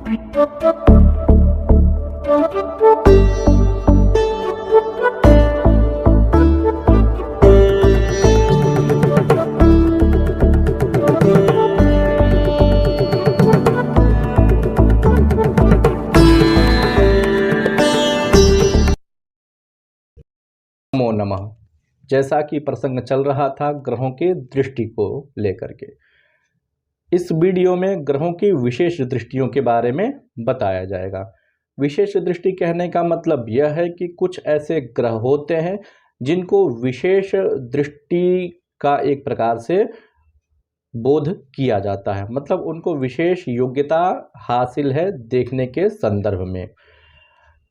नमो नमः। जैसा कि प्रसंग चल रहा था ग्रहों के दृष्टि को लेकर के, इस वीडियो में ग्रहों की विशेष दृष्टियों के बारे में बताया जाएगा। विशेष दृष्टि कहने का मतलब यह है कि कुछ ऐसे ग्रह होते हैं जिनको विशेष दृष्टि का एक प्रकार से बोध किया जाता है, मतलब उनको विशेष योग्यता हासिल है देखने के संदर्भ में।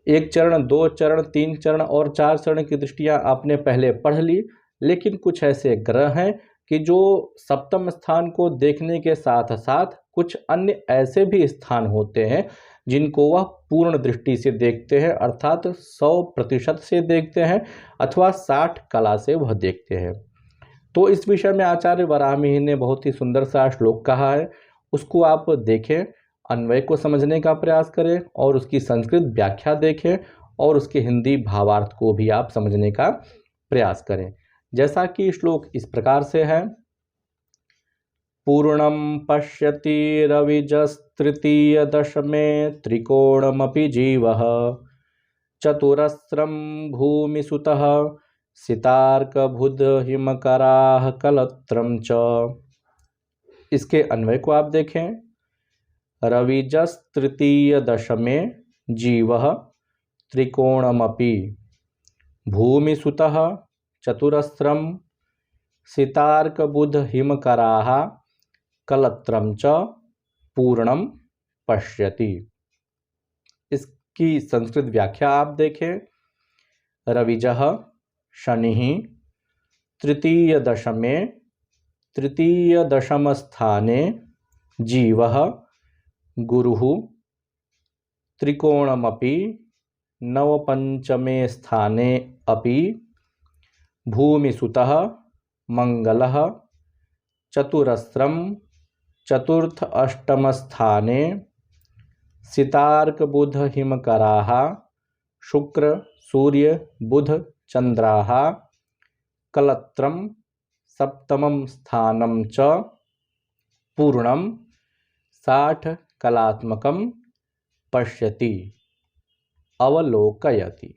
एक चरण, दो चरण, तीन चरण और चार चरण की दृष्टियां आपने पहले पढ़ ली, लेकिन कुछ ऐसे ग्रह हैं कि जो सप्तम स्थान को देखने के साथ साथ कुछ अन्य ऐसे भी स्थान होते हैं जिनको वह पूर्ण दृष्टि से देखते हैं, अर्थात 100% से देखते हैं अथवा 60 कला से वह देखते हैं। तो इस विषय में आचार्य वराहमिहिर ने बहुत ही सुंदर सा श्लोक कहा है, उसको आप देखें, अन्वय को समझने का प्रयास करें और उसकी संस्कृत व्याख्या देखें और उसके हिंदी भावार्थ को भी आप समझने का प्रयास करें। जैसा कि श्लोक इस प्रकार से है, पूर्णम पश्यति रविजस्तृतीय दशमे त्रिकोणमपि जीवः चतुरस्रं भूमिसुतः सितार्कबुध हिमकराः कलत्रं च। इसके अन्वय को आप देखें, रविजस्तृतीय दशमे जीवः त्रिकोणमपि भूमिसुतः चतुरस्रं सितार्कबुध हिमकराः कलत्रं च पूर्णम पश्यति। इसकी संस्कृत व्याख्या आप देखें, रविजः शनिः तृतीय दशमे तृतीय दशम स्थाने जीवः गुरुः त्रिकोणमपि नवपंचमे स्थाने अपि भूमिसुतः मंगलः चतुरस्रं चतुर्थ अष्टम स्थाने सितार्कबुध हिमकराः शुक्र सूर्य बुध चंद्राः कलत्रं सप्तमं स्थानं च पूर्णं 60 कलात्मकं पश्यति अवलोकयति।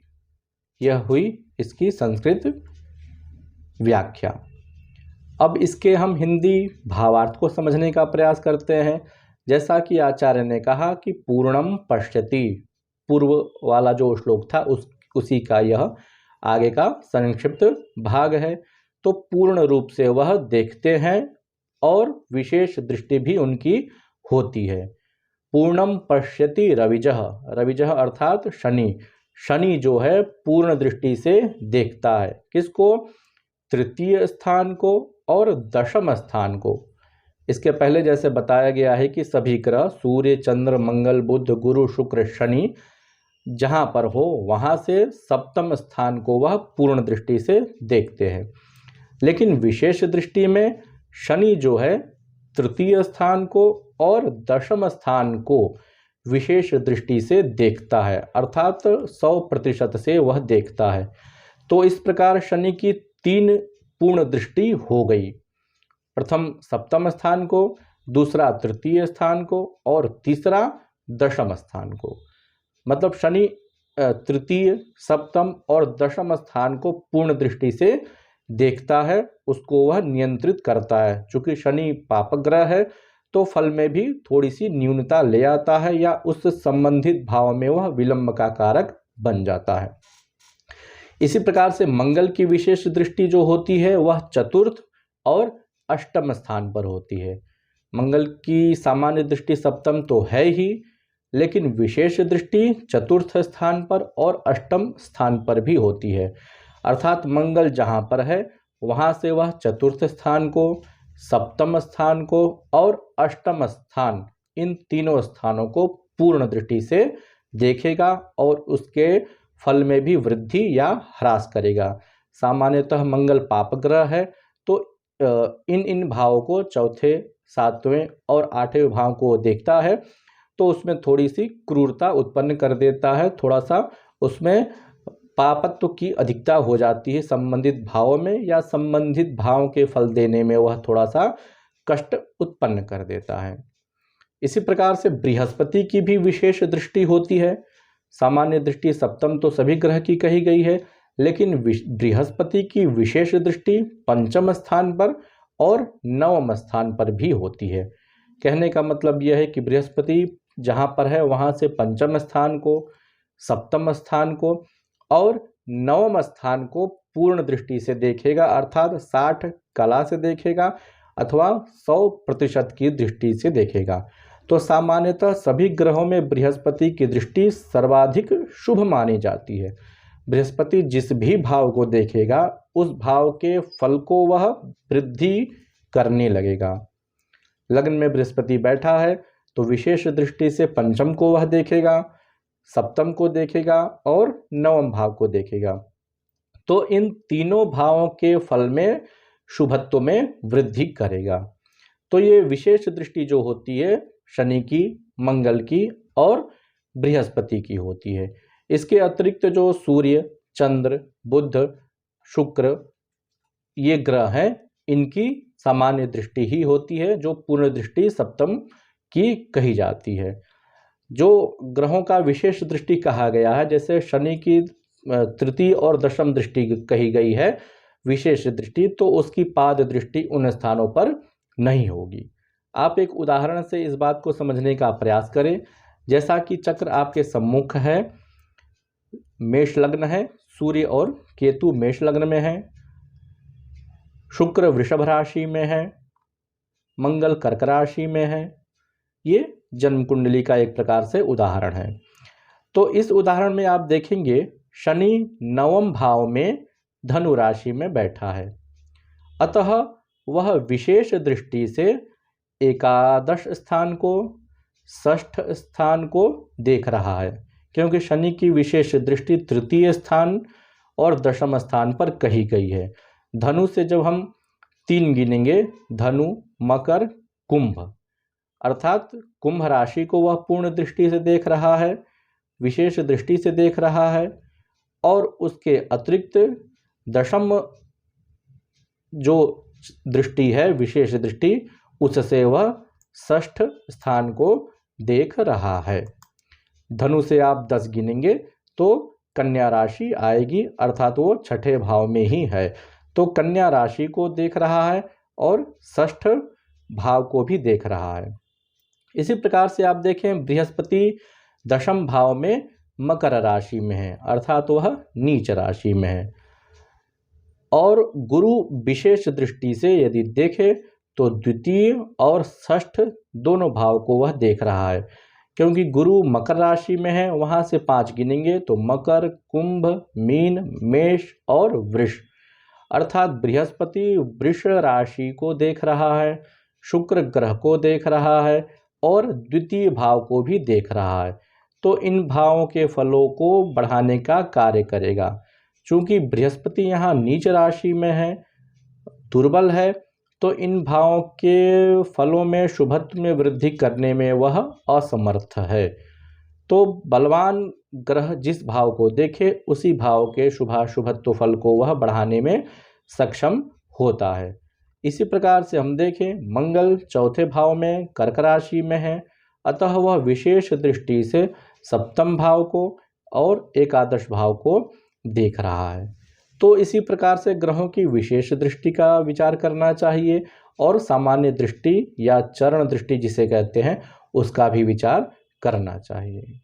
यह हुई इसकी संस्कृत व्याख्या। अब इसके हम हिंदी भावार्थ को समझने का प्रयास करते हैं। जैसा कि आचार्य ने कहा कि पूर्णम पश्यति, पूर्व वाला जो श्लोक था उसी का यह आगे का संक्षिप्त भाग है। तो पूर्ण रूप से वह देखते हैं और विशेष दृष्टि भी उनकी होती है। पूर्णम पश्यति रविजः, रविजः अर्थात शनि, शनि जो है पूर्ण दृष्टि से देखता है। किसको? तृतीय स्थान को और दशम स्थान को। इसके पहले जैसे बताया गया है कि सभी ग्रह सूर्य चंद्र मंगल बुध गुरु शुक्र शनि जहाँ पर हो वहाँ से सप्तम स्थान को वह पूर्ण दृष्टि से देखते हैं, लेकिन विशेष दृष्टि में शनि जो है तृतीय स्थान को और दशम स्थान को विशेष दृष्टि से देखता है, अर्थात 100% से वह देखता है। तो इस प्रकार शनि की 3 पूर्ण दृष्टि हो गई, प्रथम सप्तम स्थान को, दूसरा तृतीय स्थान को और तीसरा दशम स्थान को। मतलब शनि तृतीय सप्तम और दशम स्थान को पूर्ण दृष्टि से देखता है, उसको वह नियंत्रित करता है। चूंकि शनि पापक ग्रह है तो फल में भी थोड़ी सी न्यूनता ले आता है या उस संबंधित भाव में वह विलंब का कारक बन जाता है। इसी प्रकार से मंगल की विशेष दृष्टि जो होती है वह चतुर्थ और अष्टम स्थान पर होती है। मंगल की सामान्य दृष्टि सप्तम तो है ही, लेकिन विशेष दृष्टि चतुर्थ स्थान पर और अष्टम स्थान पर भी होती है। अर्थात मंगल जहाँ पर है वहाँ से वह चतुर्थ स्थान को, सप्तम स्थान को और अष्टम स्थान, इन तीनों स्थानों को पूर्ण दृष्टि से देखेगा और उसके फल में भी वृद्धि या ह्रास करेगा। सामान्यतः मंगल पाप ग्रह है तो इन भावों को चौथे, सातवें और आठवें भाव को देखता है। तो उसमें थोड़ी सी क्रूरता उत्पन्न कर देता है, थोड़ा सा उसमें पापत्व की अधिकता हो जाती है संबंधित भावों में, या संबंधित भाव के फल देने में वह थोड़ा सा कष्ट उत्पन्न कर देता है। इसी प्रकार से बृहस्पति की भी विशेष दृष्टि होती है। सामान्य दृष्टि सप्तम तो सभी ग्रह की कही गई है, लेकिन बृहस्पति की विशेष दृष्टि पंचम स्थान पर और नवम स्थान पर भी होती है। कहने का मतलब यह है कि बृहस्पति जहाँ पर है वहाँ से पंचम स्थान को, सप्तम स्थान को और नवम स्थान को पूर्ण दृष्टि से देखेगा, अर्थात 60 कला से देखेगा अथवा 100% की दृष्टि से देखेगा। तो सामान्यतः सभी ग्रहों में बृहस्पति की दृष्टि सर्वाधिक शुभ मानी जाती है। बृहस्पति जिस भी भाव को देखेगा उस भाव के फल को वह वृद्धि करने लगेगा। लग्न में बृहस्पति बैठा है तो विशेष दृष्टि से पंचम को वह देखेगा, सप्तम को देखेगा और नवम भाव को देखेगा। तो इन तीनों भावों के फल में शुभत्व में वृद्धि करेगा। तो ये विशेष दृष्टि जो होती है शनि की, मंगल की और बृहस्पति की होती है। इसके अतिरिक्त जो सूर्य, चंद्र, बुध, शुक्र ये ग्रह हैं, इनकी सामान्य दृष्टि ही होती है, जो पूर्ण दृष्टि सप्तम की कही जाती है। जो ग्रहों का विशेष दृष्टि कहा गया है, जैसे शनि की तृतीय और दशम दृष्टि कही गई है विशेष दृष्टि, तो उसकी पाद दृष्टि उन स्थानों पर नहीं होगी। आप एक उदाहरण से इस बात को समझने का प्रयास करें। जैसा कि चक्र आपके सम्मुख है, मेष लग्न है, सूर्य और केतु मेष लग्न में है, शुक्र वृषभ राशि में है, मंगल कर्क राशि में है। ये जन्म कुंडली का एक प्रकार से उदाहरण है। तो इस उदाहरण में आप देखेंगे शनि नवम भाव में धनु राशि में बैठा है, अतः वह विशेष दृष्टि से एकादश स्थान को, षष्ठ स्थान को देख रहा है, क्योंकि शनि की विशेष दृष्टि तृतीय स्थान और दशम स्थान पर कही गई है। धनु से जब हम 3 गिनेंगे, धनु, मकर, कुंभ, अर्थात कुंभ राशि को वह पूर्ण दृष्टि से देख रहा है, विशेष दृष्टि से देख रहा है, और उसके अतिरिक्त दशम जो दृष्टि है विशेष दृष्टि, उससे वह षष्ठ स्थान को देख रहा है। धनु से आप 10 गिनेंगे तो कन्या राशि आएगी, अर्थात वो छठे भाव में ही है, तो कन्या राशि को देख रहा है और षष्ठ भाव को भी देख रहा है। इसी प्रकार से आप देखें बृहस्पति दशम भाव में मकर राशि में है, अर्थात वह नीच राशि में है, और गुरु विशेष दृष्टि से यदि देखे तो द्वितीय और षष्ठ दोनों भाव को वह देख रहा है, क्योंकि गुरु मकर राशि में है, वहाँ से 5 गिनेंगे तो मकर, कुंभ, मीन, मेष और वृष, अर्थात बृहस्पति वृष राशि को देख रहा है, शुक्र ग्रह को देख रहा है और द्वितीय भाव को भी देख रहा है। तो इन भावों के फलों को बढ़ाने का कार्य करेगा। चूंकि बृहस्पति यहाँ नीच राशि में है, दुर्बल है, तो इन भावों के फलों में शुभत्व में वृद्धि करने में वह असमर्थ है। तो बलवान ग्रह जिस भाव को देखे उसी भाव के शुभाशुभत्व फल को वह बढ़ाने में सक्षम होता है। इसी प्रकार से हम देखें मंगल चौथे भाव में कर्क राशि में है, अतः वह विशेष दृष्टि से सप्तम भाव को और एकादश भाव को देख रहा है। तो इसी प्रकार से ग्रहों की विशेष दृष्टि का विचार करना चाहिए और सामान्य दृष्टि या चरण दृष्टि जिसे कहते हैं उसका भी विचार करना चाहिए।